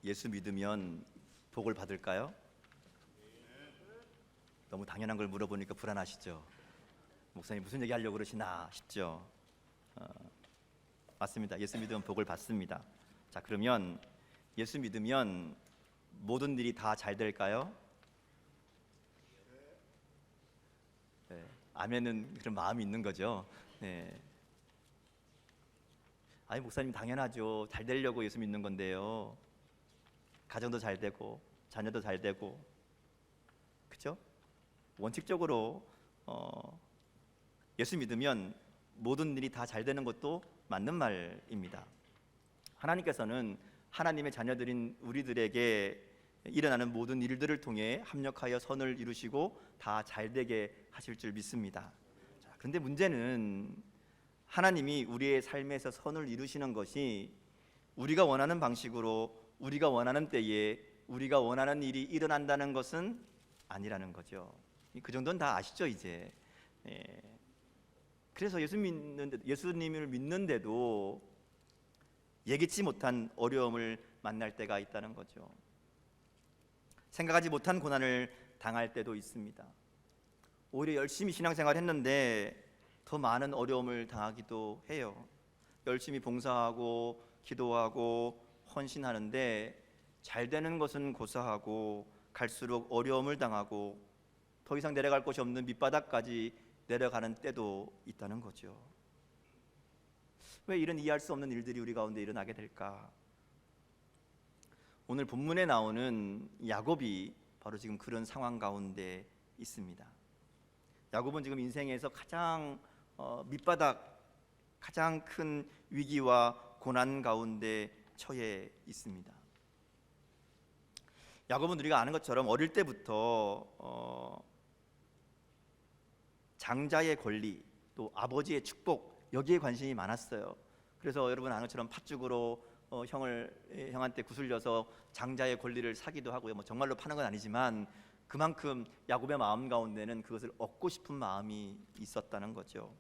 예수 믿으면 복을 받을까요? 너무 당연한 걸 물어보니까 불안하시죠? 목사님 무슨 얘기 하려고 그러시나 싶죠? 맞습니다. 예수 믿으면 복을 받습니다. 자, 그러면 예수 믿으면 모든 일이 다 잘 될까요? 네, 아멘은 그런 마음이 있는 거죠. 네. 아니 목사님 당연하죠. 잘 되려고 예수 믿는 건데요. 가정도 잘 되고 자녀도 잘 되고, 그렇죠? 원칙적으로 예수 믿으면 모든 일이 다 잘 되는 것도 맞는 말입니다. 하나님께서는 하나님의 자녀들인 우리들에게 일어나는 모든 일들을 통해 합력하여 선을 이루시고 다 잘 되게 하실 줄 믿습니다. 자, 그런데 문제는 하나님이 우리의 삶에서 선을 이루시는 것이 우리가 원하는 방식으로 우리가 원하는 때에 우리가 원하는 일이 일어난다는 것은 아니라는 거죠. 그 정도는 다 아시죠 이제. 그래서 예수님을 믿는데도 예기치 못한 어려움을 만날 때가 있다는 거죠. 생각하지 못한 고난을 당할 때도 있습니다. 오히려 열심히 신앙생활 했는데 더 많은 어려움을 당하기도 해요. 열심히 봉사하고 기도하고 헌신하는데 잘 되는 것은 고사하고 갈수록 어려움을 당하고 더 이상 내려갈 곳이 없는 밑바닥까지 내려가는 때도 있다는 거죠. 왜 이런 이해할 수 없는 일들이 우리 가운데 일어나게 될까? 오늘 본문에 나오는 야곱이 바로 지금 그런 상황 가운데 있습니다. 야곱은 지금 인생에서 가장 밑바닥, 가장 큰 위기와 고난 가운데 처해 있습니다. 야곱은 우리가 아는 것처럼 어릴 때부터 장자의 권리, 또 아버지의 축복, 여기에 관심이 많았어요. 그래서 여러분 아는 것처럼 팥죽으로 형한테 구슬려서 장자의 권리를 사기도 하고요. 뭐 정말로 파는 건 아니지만 그만큼 야곱의 마음 가운데는 그것을 얻고 싶은 마음이 있었다는 거죠.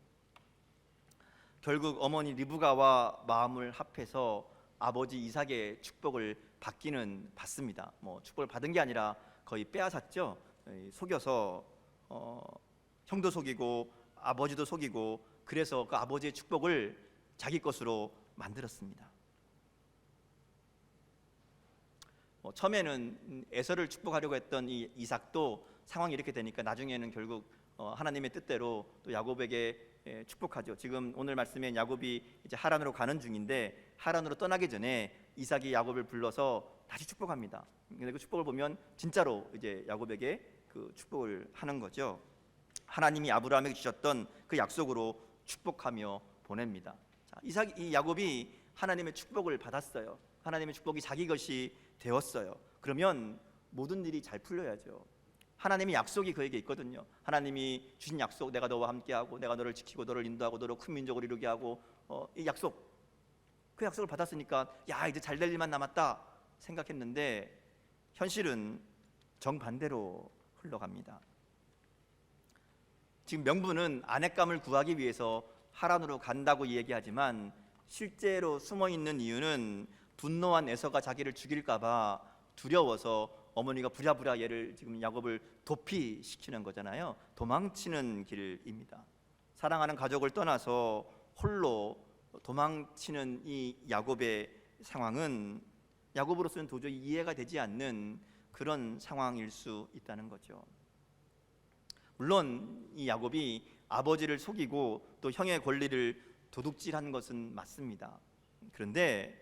결국 어머니 리브가와 마음을 합해서 아버지 이삭의 축복을 받습니다. 뭐 축복을 받은 게 아니라 거의 빼앗았죠. 속여서 형도 속이고 아버지도 속이고, 그래서 그 아버지의 축복을 자기 것으로 만들었습니다. 처음에는 에서를 축복하려고 했던 이 이삭도 상황이 이렇게 되니까 나중에는 결국 하나님의 뜻대로 또 야곱에게 축복하죠. 지금 오늘 말씀에 야곱이 이제 하란으로 가는 중인데 하란으로 떠나기 전에 이삭이 야곱을 불러서 다시 축복합니다. 근데 그 축복을 보면 진짜로 이제 야곱에게 그 축복을 하는 거죠. 하나님이 아브라함에게 주셨던 그 약속으로 축복하며 보냅니다. 자, 이 야곱이 하나님의 축복을 받았어요. 하나님의 축복이 자기 것이 되었어요. 그러면 모든 일이 잘 풀려야죠. 하나님의 약속이 그에게 있거든요. 하나님이 주신 약속, 내가 너와 함께하고 내가 너를 지키고 너를 인도하고 너를 큰 민족을 이루게 하고, 이 약속, 그 약속을 받았으니까 야 이제 잘 될 일만 남았다 생각했는데 현실은 정반대로 흘러갑니다. 지금 명분은 아내감을 구하기 위해서 하란으로 간다고 얘기하지만 실제로 숨어있는 이유는 분노한 에서가 자기를 죽일까 봐 두려워서 어머니가 부랴부랴 얘를 지금 야곱을 도피시키는 거잖아요. 도망치는 길입니다. 사랑하는 가족을 떠나서 홀로 도망치는 이 야곱의 상황은 야곱으로서는 도저히 이해가 되지 않는 그런 상황일 수 있다는 거죠. 물론 이 야곱이 아버지를 속이고 또 형의 권리를 도둑질한 것은 맞습니다. 그런데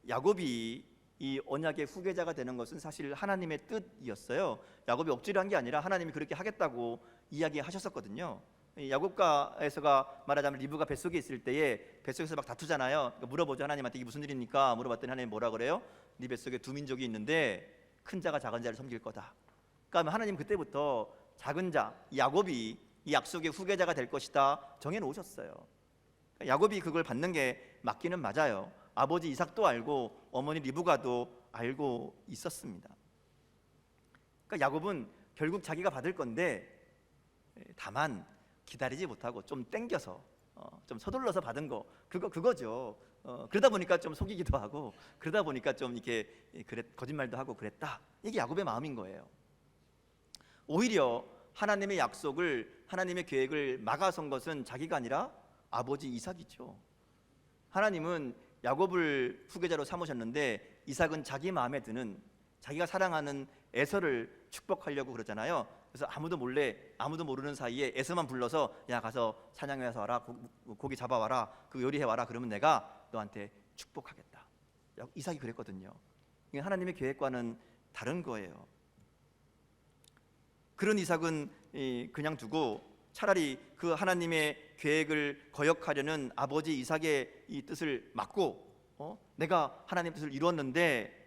야곱이 이 언약의 후계자가 되는 것은 사실 하나님의 뜻이었어요. 야곱이 억지로 한 게 아니라 하나님이 그렇게 하겠다고 이야기하셨었거든요. 야곱과 에서가 말하자면 리브가 뱃속에 있을 때에 뱃속에서 막 다투잖아요. 그러니까 물어보죠. 하나님한테 이게 무슨 일입니까? 물어봤더니 하나님 뭐라 그래요? 네 뱃속에 두 민족이 있는데 큰 자가 작은 자를 섬길 거다. 그러니까 하나님 그때부터 작은 자 야곱이 이 약속의 후계자가 될 것이다 정해놓으셨어요. 그러니까 야곱이 그걸 받는 게 맞기는 맞아요. 아버지 이삭도 알고 어머니 리브가도 알고 있었습니다. 그러니까 야곱은 결국 자기가 받을 건데 다만 기다리지 못하고 좀 땡겨서 좀 서둘러서 받은 거 그거죠. 그러다 보니까 좀 속이기도 하고 그러다 보니까 좀 이렇게 거짓말도 하고 그랬다. 이게 야곱의 마음인 거예요. 오히려 하나님의 약속을, 하나님의 계획을 막아선 것은 자기가 아니라 아버지 이삭이죠. 하나님은 야곱을 후계자로 삼으셨는데 이삭은 자기 마음에 드는, 자기가 사랑하는 에서를 축복하려고 그러잖아요. 그래서 아무도 모르는 사이에 에서만 불러서 야 가서 사냥해서 와라, 고기 잡아와라, 그 요리해와라, 그러면 내가 너한테 축복하겠다. 이삭이 그랬거든요. 이게 하나님의 계획과는 다른 거예요. 그런 이삭은 그냥 두고 차라리 그 하나님의 계획을 거역하려는 아버지 이삭의 이 뜻을 막고 내가 하나님의 뜻을 이루었는데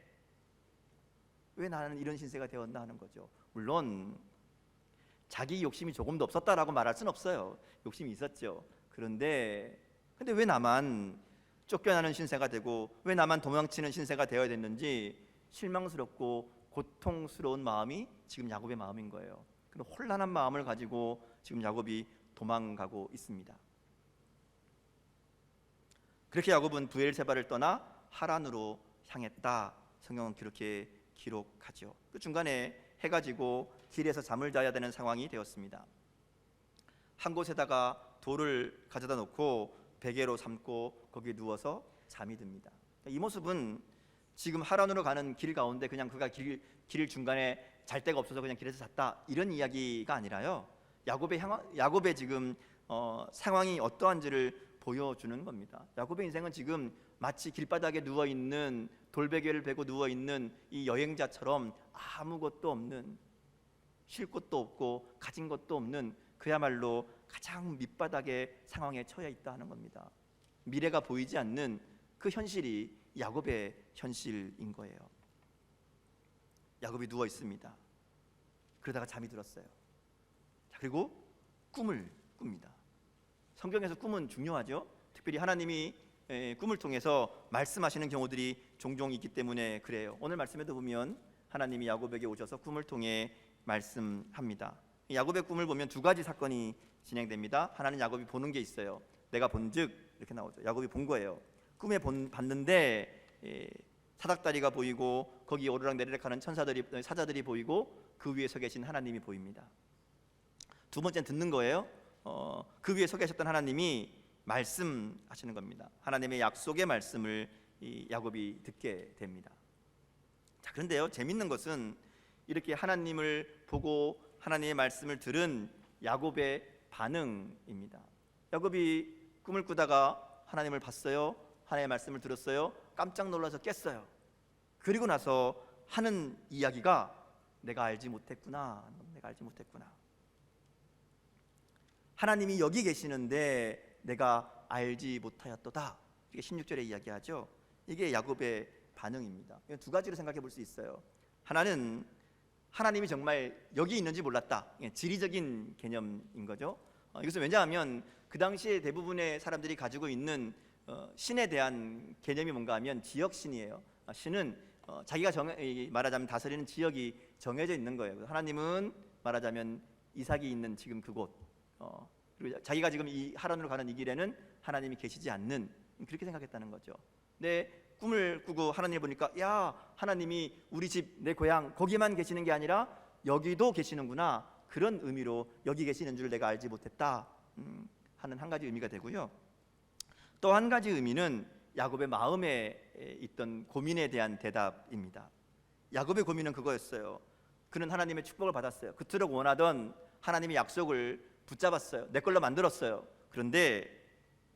왜 나는 이런 신세가 되었나 하는 거죠. 물론 자기 욕심이 조금도 없었다라고 말할 수는 없어요. 욕심이 있었죠. 근데 왜 나만 쫓겨나는 신세가 되고 왜 나만 도망치는 신세가 되어야 됐는지 실망스럽고 고통스러운 마음이 지금 야곱의 마음인 거예요. 그런 혼란한 마음을 가지고 지금 야곱이 도망가고 있습니다. 그렇게 야곱은 브엘세바를 떠나 하란으로 향했다. 성경은 그렇게 기록하죠. 그 중간에 해가 지고 길에서 잠을 자야 되는 상황이 되었습니다. 한 곳에다가 돌을 가져다 놓고 베개로 삼고 거기에 누워서 잠이 듭니다. 이 모습은 지금 하란으로 가는 길 가운데 그냥 그가 길 중간에 잘 데가 없어서 그냥 길에서 잤다, 이런 이야기가 아니라요, 야곱의 지금 상황이 어떠한지를 보여주는 겁니다. 야곱의 인생은 지금 마치 길바닥에 누워있는, 돌베개를 베고 누워있는 이 여행자처럼 아무것도 없는, 쉴 곳도 없고 가진 것도 없는 그야말로 가장 밑바닥의 상황에 처해 있다 하는 겁니다. 미래가 보이지 않는 그 현실이 야곱의 현실인 거예요. 야곱이 누워 있습니다. 그러다가 잠이 들었어요. 그리고 꿈을 꿉니다. 성경에서 꿈은 중요하죠. 특별히 하나님이 꿈을 통해서 말씀하시는 경우들이 종종 있기 때문에 그래요. 오늘 말씀에도 보면 하나님이 야곱에게 오셔서 꿈을 통해 말씀합니다. 야곱의 꿈을 보면 두 가지 사건이 진행됩니다. 하나는 야곱이 보는 게 있어요. 내가 본즉, 이렇게 나오죠. 야곱이 본 거예요. 꿈에 봤는데 사닥다리가 보이고 거기 오르락내리락하는 사자들이 보이고 그 위에 서 계신 하나님이 보입니다. 두 번째는 듣는 거예요. 그 위에 서 계셨던 하나님이 말씀하시는 겁니다. 하나님의 약속의 말씀을 야곱이 듣게 됩니다. 자, 그런데요, 재밌는 것은 이렇게 하나님을 보고 하나님의 말씀을 들은 야곱의 반응입니다. 야곱이 꿈을 꾸다가 하나님을 봤어요. 하나님의 말씀을 들었어요. 깜짝 놀라서 깼어요. 그리고 나서 하는 이야기가 내가 알지 못했구나. 하나님이 여기 계시는데 내가 알지 못하였도다. 이게 16절에 이야기하죠. 이게 야곱의 반응입니다. 두 가지로 생각해 볼 수 있어요. 하나는 하나님이 정말 여기 있는지 몰랐다. 지리적인 개념인 거죠. 이것은 왜냐하면 그 당시에 대부분의 사람들이 가지고 있는 신에 대한 개념이 뭔가 하면 지역신이에요. 신은 자기가 말하자면 다스리는 지역이 정해져 있는 거예요. 하나님은 말하자면 이삭이 있는 지금 그곳, 그리고 자기가 지금 이 하란으로 가는 이 길에는 하나님이 계시지 않는, 그렇게 생각했다는 거죠. 근데 꿈을 꾸고 하나님을 보니까 야, 하나님이 우리 집, 내 고향 거기만 계시는 게 아니라 여기도 계시는구나, 그런 의미로 여기 계시는 줄 내가 알지 못했다 하는 한 가지 의미가 되고요. 또 한 가지 의미는 야곱의 마음에 있던 고민에 대한 대답입니다. 야곱의 고민은 그거였어요. 그는 하나님의 축복을 받았어요. 그토록 원하던 하나님의 약속을 붙잡았어요. 내 걸로 만들었어요. 그런데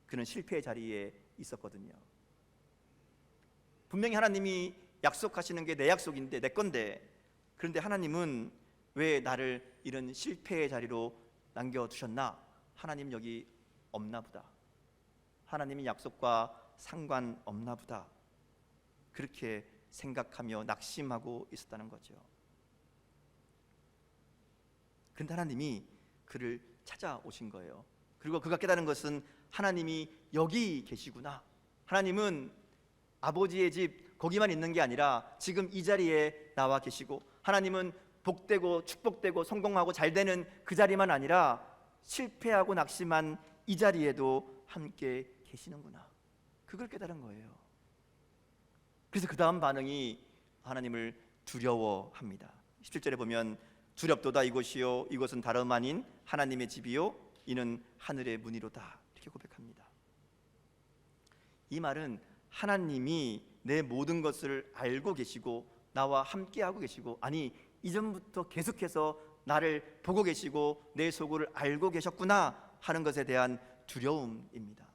그는 실패의 자리에 있었거든요. 분명히 하나님이 약속하시는 게 내 약속인데, 내 건데, 그런데 하나님은 왜 나를 이런 실패의 자리로 남겨두셨나? 하나님 여기 없나 보다. 하나님이 약속과 상관없나 보다. 그렇게 생각하며 낙심하고 있었다는 거죠. 그런데 하나님이 그를 찾아오신 거예요. 그리고 그가 깨달은 것은 하나님이 여기 계시구나. 하나님은 아버지의 집 거기만 있는 게 아니라 지금 이 자리에 나와 계시고, 하나님은 복되고 축복되고 성공하고 잘되는 그 자리만 아니라 실패하고 낙심한 이 자리에도 함께 계시는구나. 그걸 깨달은 거예요. 그래서 그 다음 반응이 하나님을 두려워합니다. 17절에 보면 두렵도다 이곳이요 이곳은 다름 아닌 하나님의 집이요 이는 하늘의 문이로다 이렇게 고백합니다. 이 말은 하나님이 내 모든 것을 알고 계시고 나와 함께하고 계시고, 아니 이전부터 계속해서 나를 보고 계시고 내 속을 알고 계셨구나 하는 것에 대한 두려움입니다.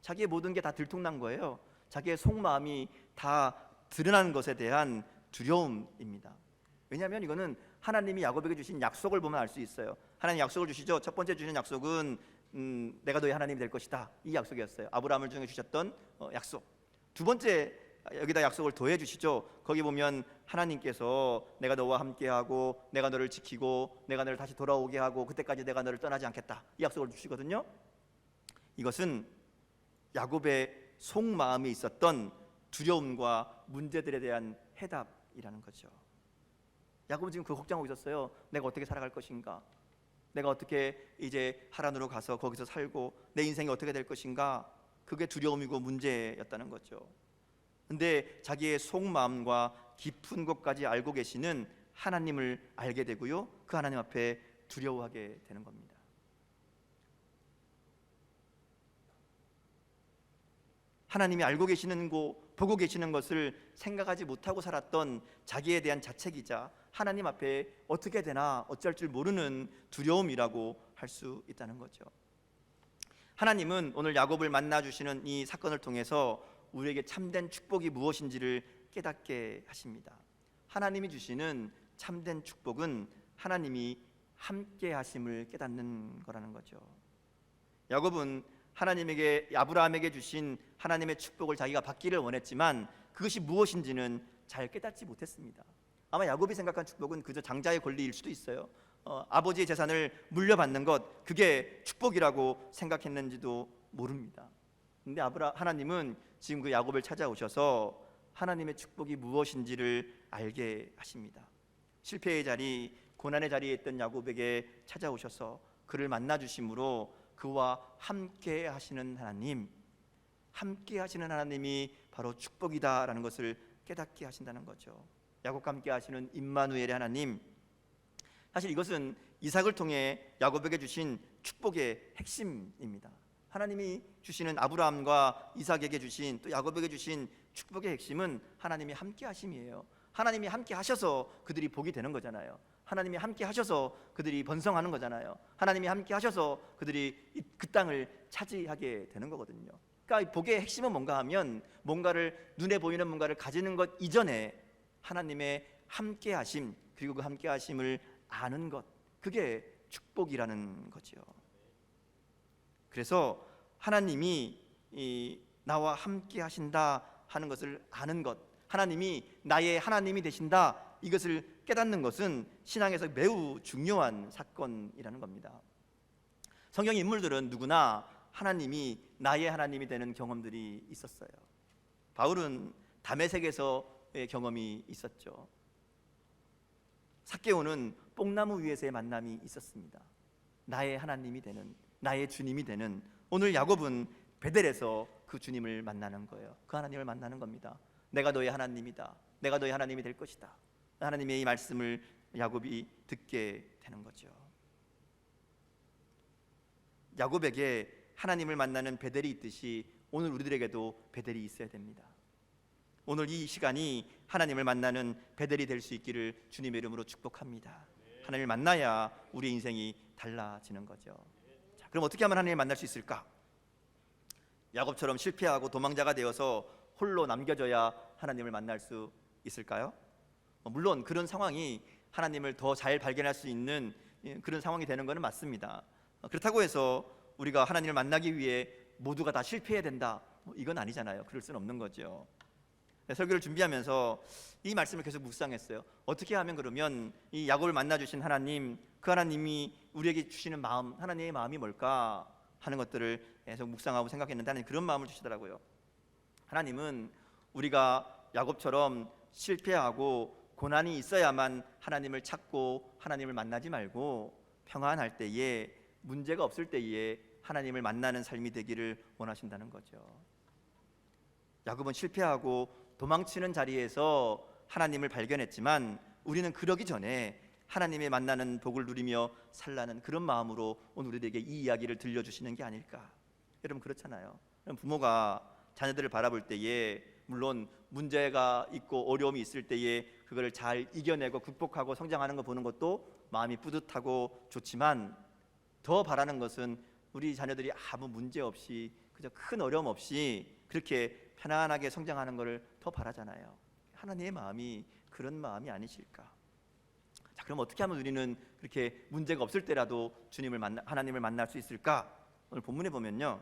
자기의 모든 게 다 들통난 거예요. 자기의 속마음이 다 드러난 것에 대한 두려움입니다. 왜냐하면 이거는 하나님이 야곱에게 주신 약속을 보면 알 수 있어요. 하나님 약속을 주시죠. 첫 번째 주신 약속은 내가 너희 하나님이 될 것이다, 이 약속이었어요. 아브라함을 통해 주셨던 약속. 두 번째 여기다 약속을 더해 주시죠. 거기 보면 하나님께서 내가 너와 함께하고 내가 너를 지키고 내가 너를 다시 돌아오게 하고 그때까지 내가 너를 떠나지 않겠다, 이 약속을 주시거든요. 이것은 야곱의 속마음에 있었던 두려움과 문제들에 대한 해답이라는 거죠. 야곱은 지금 그 걱정하고 있었어요. 내가 어떻게 살아갈 것인가, 내가 어떻게 이제 하란으로 가서 거기서 살고 내 인생이 어떻게 될 것인가, 그게 두려움이고 문제였다는 거죠. 근데 자기의 속마음과 깊은 곳까지 알고 계시는 하나님을 알게 되고요, 그 하나님 앞에 두려워하게 되는 겁니다. 하나님이 알고 계시는 거, 보고 계시는 것을 생각하지 못하고 살았던 자기에 대한 자책이자 하나님 앞에 어떻게 되나 어쩔 줄 모르는 두려움이라고 할 수 있다는 거죠. 하나님은 오늘 야곱을 만나 주시는 이 사건을 통해서 우리에게 참된 축복이 무엇인지를 깨닫게 하십니다. 하나님이 주시는 참된 축복은 하나님이 함께 하심을 깨닫는 거라는 거죠. 야곱은 하나님에게, 아브라함에게 주신 하나님의 축복을 자기가 받기를 원했지만 그것이 무엇인지는 잘 깨닫지 못했습니다. 아마 야곱이 생각한 축복은 그저 장자의 권리일 수도 있어요. 아버지의 재산을 물려받는 것, 그게 축복이라고 생각했는지도 모릅니다. 근데 하나님은 지금 그 야곱을 찾아오셔서 하나님의 축복이 무엇인지를 알게 하십니다. 실패의 자리, 고난의 자리에 있던 야곱에게 찾아오셔서 그를 만나 주심으로 그와 함께 하시는 하나님, 함께 하시는 하나님이 바로 축복이다라는 것을 깨닫게 하신다는 거죠. 야곱과 함께 하시는 임마누엘의 하나님, 사실 이것은 이삭을 통해 야곱에게 주신 축복의 핵심입니다. 하나님이 주시는 아브라함과 이삭에게 주신, 또 야곱에게 주신 축복의 핵심은 하나님이 함께 하심이에요. 하나님이 함께 하셔서 그들이 복이 되는 거잖아요. 하나님이 함께 하셔서 그들이 번성하는 거잖아요. 하나님이 함께 하셔서 그들이 그 땅을 차지하게 되는 거거든요. 그러니까 복의 핵심은 뭔가 하면, 뭔가를, 눈에 보이는 뭔가를 가지는 것 이전에 하나님의 함께 하심, 그리고 그 함께 하심을 아는 것, 그게 축복이라는 거죠. 그래서 하나님이 나와 함께 하신다 하는 것을 아는 것, 하나님이 나의 하나님이 되신다, 이것을 깨닫는 것은 신앙에서 매우 중요한 사건이라는 겁니다. 성경 인물들은 누구나 하나님이 나의 하나님이 되는 경험들이 있었어요. 바울은 다메섹에서의 경험이 있었죠. 삭개오는 뽕나무 위에서의 만남이 있었습니다. 나의 하나님이 되는, 나의 주님이 되는. 오늘 야곱은 베델에서 그 주님을 만나는 거예요. 그 하나님을 만나는 겁니다. 내가 너의 하나님이다, 내가 너의 하나님이 될 것이다, 하나님의 이 말씀을 야곱이 듣게 되는 거죠. 야곱에게 하나님을 만나는 베델이 있듯이 오늘 우리들에게도 베델이 있어야 됩니다. 오늘 이 시간이 하나님을 만나는 베델이 될 수 있기를 주님의 이름으로 축복합니다. 하나님을 만나야 우리 인생이 달라지는 거죠. 자, 그럼 어떻게 하면 하나님을 만날 수 있을까? 야곱처럼 실패하고 도망자가 되어서 홀로 남겨져야 하나님을 만날 수 있을까요? 물론 그런 상황이 하나님을 더 잘 발견할 수 있는 그런 상황이 되는 것은 맞습니다. 그렇다고 해서 우리가 하나님을 만나기 위해 모두가 다 실패해야 된다, 이건 아니잖아요. 그럴 수는 없는 거죠. 설교를 준비하면서 이 말씀을 계속 묵상했어요. 어떻게 하면 그러면 이 야곱을 만나 주신 하나님, 그 하나님이 우리에게 주시는 마음, 하나님의 마음이 뭘까 하는 것들을 계속 묵상하고 생각했는데 하나님 그런 마음을 주시더라고요. 하나님은 우리가 야곱처럼 실패하고 고난이 있어야만 하나님을 찾고 하나님을 만나지 말고 평안할 때에, 문제가 없을 때에 하나님을 만나는 삶이 되기를 원하신다는 거죠. 야곱은 실패하고 도망치는 자리에서 하나님을 발견했지만 우리는 그러기 전에 하나님의 만나는 복을 누리며 살라는 그런 마음으로 오늘 우리에게 이 이야기를 들려주시는 게 아닐까. 여러분 그렇잖아요. 부모가 자녀들을 바라볼 때에 물론 문제가 있고 어려움이 있을 때에 그걸 잘 이겨내고 극복하고 성장하는 거 보는 것도 마음이 뿌듯하고 좋지만 더 바라는 것은 우리 자녀들이 아무 문제 없이 그저 큰 어려움 없이 그렇게 편안하게 성장하는 것을 더 바라잖아요. 하나님의 마음이 그런 마음이 아니실까? 자, 그럼 어떻게 하면 우리는 그렇게 문제가 없을 때라도 하나님을 만날 수 있을까? 오늘 본문에 보면요,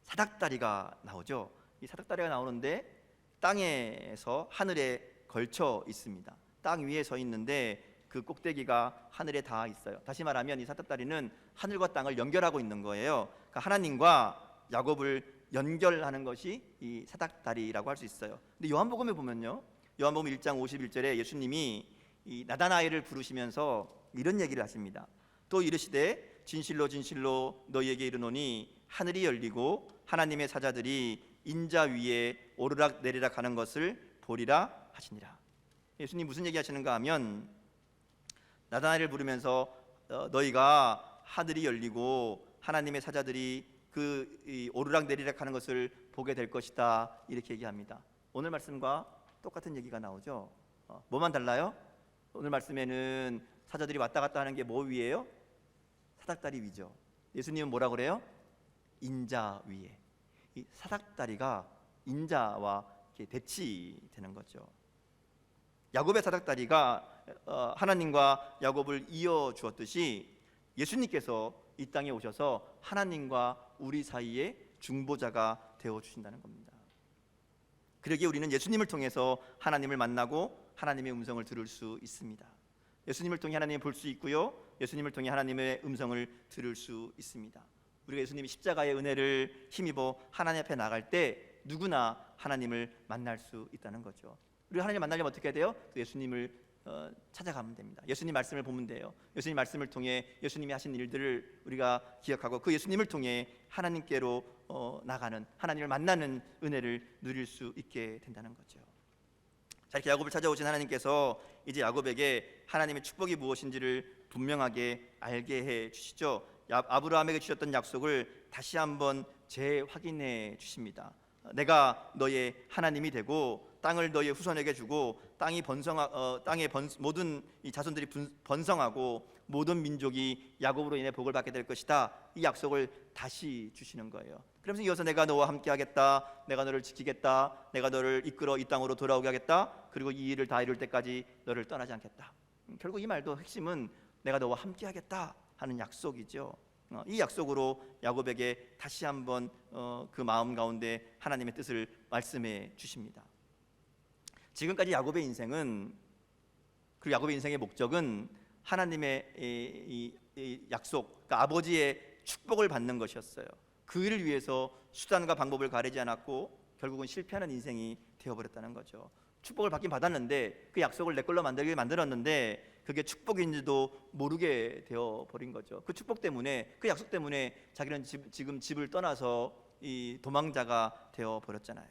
사닥다리가 나오죠. 이 사닥다리가 나오는데 땅에서 하늘에 걸쳐 있습니다. 땅 위에 서 있는데 그 꼭대기가 하늘에 닿아 있어요. 다시 말하면 이 사닥다리는 하늘과 땅을 연결하고 있는 거예요. 그러니까 하나님과 야곱을 연결하는 것이 이 사닥다리라고 할 수 있어요. 근데 요한복음에 보면요, 요한복음 1장 51절에 예수님이 이 나다나엘을 부르시면서 이런 얘기를 하십니다. 또 이르시되 진실로 진실로 너희에게 이르노니 하늘이 열리고 하나님의 사자들이 인자 위에 오르락 내리락 하는 것을 보리라 하시니라. 예수님 무슨 얘기 하시는가 하면 나다나엘을 부르면서 너희가 하늘이 열리고 하나님의 사자들이 그 오르락 내리락 하는 것을 보게 될 것이다, 이렇게 얘기합니다. 오늘 말씀과 똑같은 얘기가 나오죠. 뭐만 달라요? 오늘 말씀에는 사자들이 왔다 갔다 하는 게 뭐 위에요? 사닥다리 위죠. 예수님은 뭐라 그래요? 인자 위에. 이 사닥다리가 인자와 대치되는 거죠. 야곱의 사닥다리가 하나님과 야곱을 이어 주었듯이 예수님께서 이 땅에 오셔서 하나님과 우리 사이에 중보자가 되어 주신다는 겁니다. 그러기에 우리는 예수님을 통해서 하나님을 만나고 하나님의 음성을 들을 수 있습니다. 예수님을 통해 하나님을 볼 수 있고요, 예수님을 통해 하나님의 음성을 들을 수 있습니다. 우리가 예수님이 십자가의 은혜를 힘입어 하나님 앞에 나갈 때 누구나 하나님을 만날 수 있다는 거죠. 우리가 하나님을 만나려면 어떻게 해야 돼요? 예수님을 찾아가면 됩니다. 예수님 말씀을 보면 돼요. 예수님 말씀을 통해 예수님이 하신 일들을 우리가 기억하고 그 예수님을 통해 하나님께로 나가는, 하나님을 만나는 은혜를 누릴 수 있게 된다는 거죠. 자, 이렇게 야곱을 찾아오신 하나님께서 이제 야곱에게 하나님의 축복이 무엇인지를 분명하게 알게 해 주시죠. 아브라함에게 주셨던 약속을 다시 한번 재확인해 주십니다. 내가 너의 하나님이 되고 땅을 너의 후손에게 주고 땅의 모든 이 자손들이 번성하고 모든 민족이 야곱으로 인해 복을 받게 될 것이다. 이 약속을 다시 주시는 거예요. 그러면서 이어서 내가 너와 함께 하겠다, 내가 너를 지키겠다, 내가 너를 이끌어 이 땅으로 돌아오게 하겠다, 그리고 이 일을 다 이룰 때까지 너를 떠나지 않겠다. 결국 이 말도 핵심은 내가 너와 함께 하겠다 하는 약속이죠. 이 약속으로 야곱에게 다시 한번 그 마음 가운데 하나님의 뜻을 말씀해 주십니다. 지금까지 야곱의 인생은, 그리고 야곱의 인생의 목적은 하나님의 이 약속, 그러니까 아버지의 축복을 받는 것이었어요. 그 일을 위해서 수단과 방법을 가리지 않았고 결국은 실패하는 인생이 되어버렸다는 거죠. 축복을 받긴 받았는데 그 약속을 내 걸로 만들었는데 그게 축복인지도 모르게 되어버린 거죠. 그 축복 때문에, 그 약속 때문에 자기는 지금 집을 떠나서 이 도망자가 되어버렸잖아요.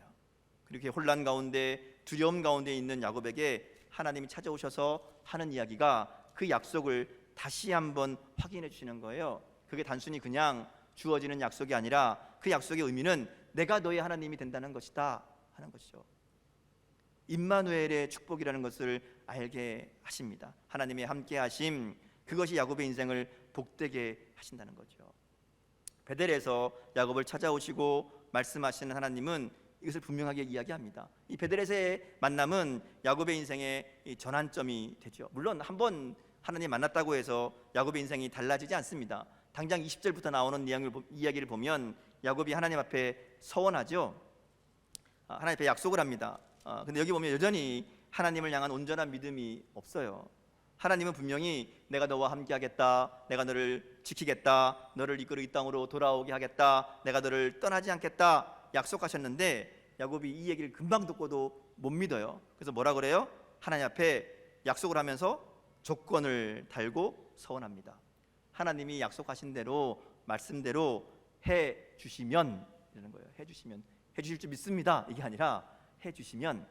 그렇게 혼란 가운데, 두려움 가운데 있는 야곱에게 하나님이 찾아오셔서 하는 이야기가 그 약속을 다시 한번 확인해 주시는 거예요. 그게 단순히 그냥 주어지는 약속이 아니라 그 약속의 의미는 내가 너의 하나님이 된다는 것이다 하는 것이죠. 임마누엘의 축복이라는 것을 알게 하십니다. 하나님의 함께하심, 그것이 야곱의 인생을 복되게 하신다는 거죠. 베델에서 야곱을 찾아오시고 말씀하시는 하나님은 이것을 분명하게 이야기합니다. 이 베델에서의 만남은 야곱의 인생의 전환점이 되죠. 물론 한번 하나님 만났다고 해서 야곱의 인생이 달라지지 않습니다. 당장 20절부터 나오는 이야기를 보면 야곱이 하나님 앞에 서원하죠. 하나님 앞에 약속을 합니다. 근데 여기 보면 여전히 하나님을 향한 온전한 믿음이 없어요. 하나님은 분명히 내가 너와 함께 하겠다, 내가 너를 지키겠다, 너를 이끌어 이 땅으로 돌아오게 하겠다, 내가 너를 떠나지 않겠다 약속하셨는데 야곱이 이 얘기를 금방 듣고도 못 믿어요. 그래서 뭐라 그래요? 하나님 앞에 약속을 하면서 조건을 달고 서원합니다. 하나님이 약속하신 대로, 말씀대로 해 주시면, 이러는 거예요. 해 주시면, 해주실 줄 믿습니다 이게 아니라 해주시면,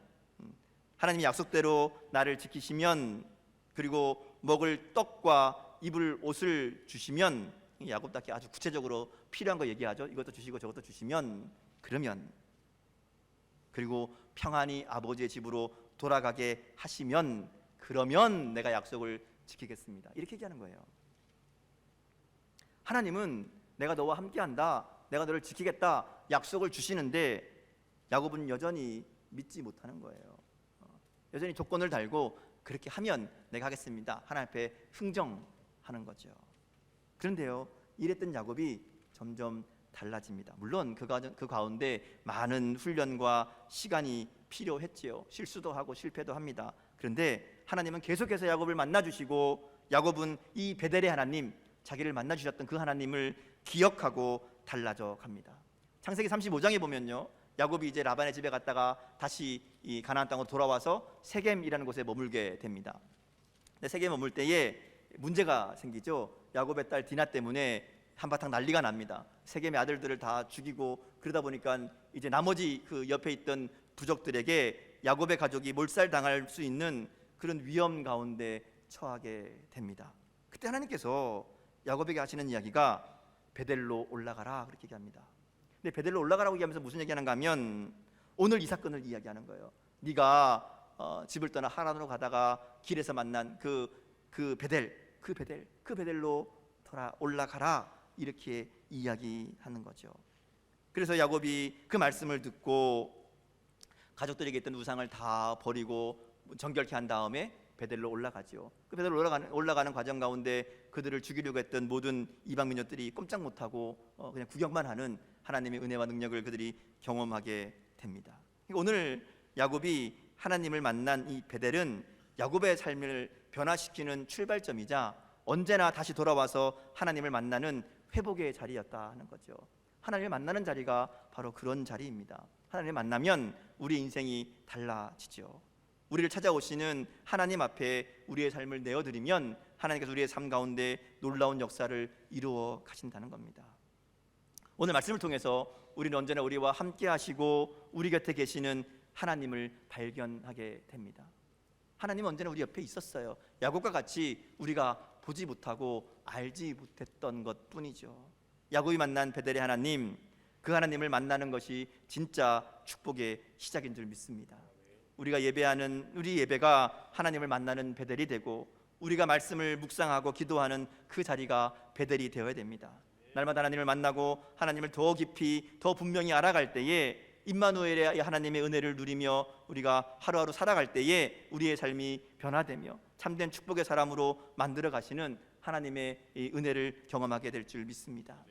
하나님이 약속대로 나를 지키시면, 그리고 먹을 떡과 입을 옷을 주시면, 야곱답게 아주 구체적으로 필요한 거 얘기하죠. 이것도 주시고 저것도 주시면, 그러면, 그리고 평안히 아버지의 집으로 돌아가게 하시면, 그러면 내가 약속을 지키겠습니다 이렇게 얘기하는 거예요. 하나님은 내가 너와 함께한다, 내가 너를 지키겠다 약속을 주시는데 야곱은 여전히 믿지 못하는 거예요. 여전히 조건을 달고 그렇게 하면 내가 하겠습니다 하나님 앞에 흥정하는 거죠. 그런데요, 이랬던 야곱이 점점 달라집니다. 물론 그 가운데 많은 훈련과 시간이 필요했지요. 실수도 하고 실패도 합니다. 그런데 하나님은 계속해서 야곱을 만나주시고, 야곱은 이 베델의 하나님, 자기를 만나주셨던 그 하나님을 기억하고 달라져 갑니다. 창세기 35장에 보면요, 야곱이 이제 라반의 집에 갔다가 다시 이 가나안 땅으로 돌아와서 세겜이라는 곳에 머물게 됩니다. 근데 세겜에 머물 때에 문제가 생기죠. 야곱의 딸 디나 때문에 한바탕 난리가 납니다. 세겜의 아들들을 다 죽이고, 그러다 보니까 이제 나머지 그 옆에 있던 부족들에게 야곱의 가족이 몰살당할 수 있는 그런 위험 가운데 처하게 됩니다. 그때 하나님께서 야곱에게 하시는 이야기가 베델로 올라가라 그렇게 얘기합니다. 근데 베델로 올라가라고 얘기하면서 무슨 얘기하는가 하면 오늘 이 사건을 이야기하는 거예요. 네가 집을 떠나 하란으로 가다가 길에서 만난 그 베델로 올라가라 이렇게 이야기하는 거죠. 그래서 야곱이 그 말씀을 듣고 가족들에게 있던 우상을 다 버리고 정결케 한 다음에 베델로 올라가죠. 그 베델로 올라가는 과정 가운데 그들을 죽이려고 했던 모든 이방 민족들이 꼼짝 못하고 그냥 구경만 하는 하나님의 은혜와 능력을 그들이 경험하게 됩니다. 그러니까 오늘 야곱이 하나님을 만난 이 베델은 야곱의 삶을 변화시키는 출발점이자 언제나 다시 돌아와서 하나님을 만나는 회복의 자리였다는 거죠. 하나님을 만나는 자리가 바로 그런 자리입니다. 하나님을 만나면 우리 인생이 달라지죠. 우리를 찾아오시는 하나님 앞에 우리의 삶을 내어드리면 하나님께서 우리의 삶 가운데 놀라운 역사를 이루어 가신다는 겁니다. 오늘 말씀을 통해서 우리는 언제나 우리와 함께 하시고 우리 곁에 계시는 하나님을 발견하게 됩니다. 하나님은 언제나 우리 옆에 있었어요. 야곱과 같이 우리가 보지 못하고 알지 못했던 것 뿐이죠. 야곱이 만난 베델의 하나님, 그 하나님을 만나는 것이 진짜 축복의 시작인 줄 믿습니다. 우리가 예배하는 우리 예배가 하나님을 만나는 베델이 되고, 우리가 말씀을 묵상하고 기도하는 그 자리가 베델이 되어야 됩니다. 날마다 하나님을 만나고 하나님을 더 깊이 더 분명히 알아갈 때에 임마누엘의 하나님의 은혜를 누리며 우리가 하루하루 살아갈 때에 우리의 삶이 변화되며 참된 축복의 사람으로 만들어 가시는 하나님의 이 은혜를 경험하게 될 줄 믿습니다.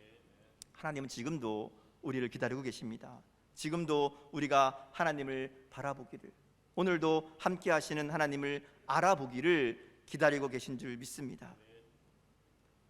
하나님은 지금도 우리를 기다리고 계십니다. 지금도 우리가 하나님을 바라보기를, 오늘도 함께 하시는 하나님을 알아보기를 기다리고 계신 줄 믿습니다.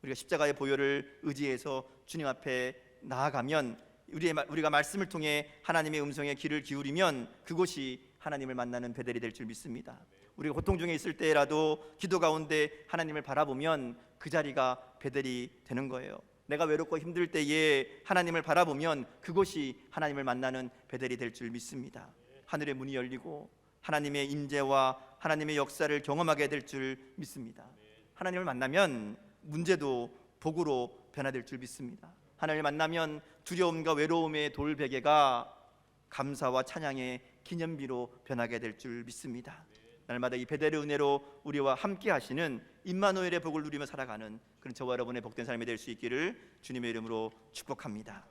우리가 십자가의 보혈을 의지해서 주님 앞에 나아가면, 우리가 말씀을 통해 하나님의 음성에 귀를 기울이면 그곳이 하나님을 만나는 베델이 될 줄 믿습니다. 우리가 고통 중에 있을 때라도 기도 가운데 하나님을 바라보면 그 자리가 베델이 되는 거예요. 내가 외롭고 힘들 때에 하나님을 바라보면 그곳이 하나님을 만나는 베델이 될 줄 믿습니다. 하늘의 문이 열리고 하나님의 임재와 하나님의 역사를 경험하게 될 줄 믿습니다. 하나님을 만나면 문제도 복으로 변화될 줄 믿습니다. 하나님을 만나면 두려움과 외로움의 돌베개가 감사와 찬양의 기념비로 변하게 될 줄 믿습니다. 날마다 이 베델의 은혜로 우리와 함께 하시는 임마누엘의 복을 누리며 살아가는 그런 저와 여러분의 복된 삶이 될 수 있기를 주님의 이름으로 축복합니다.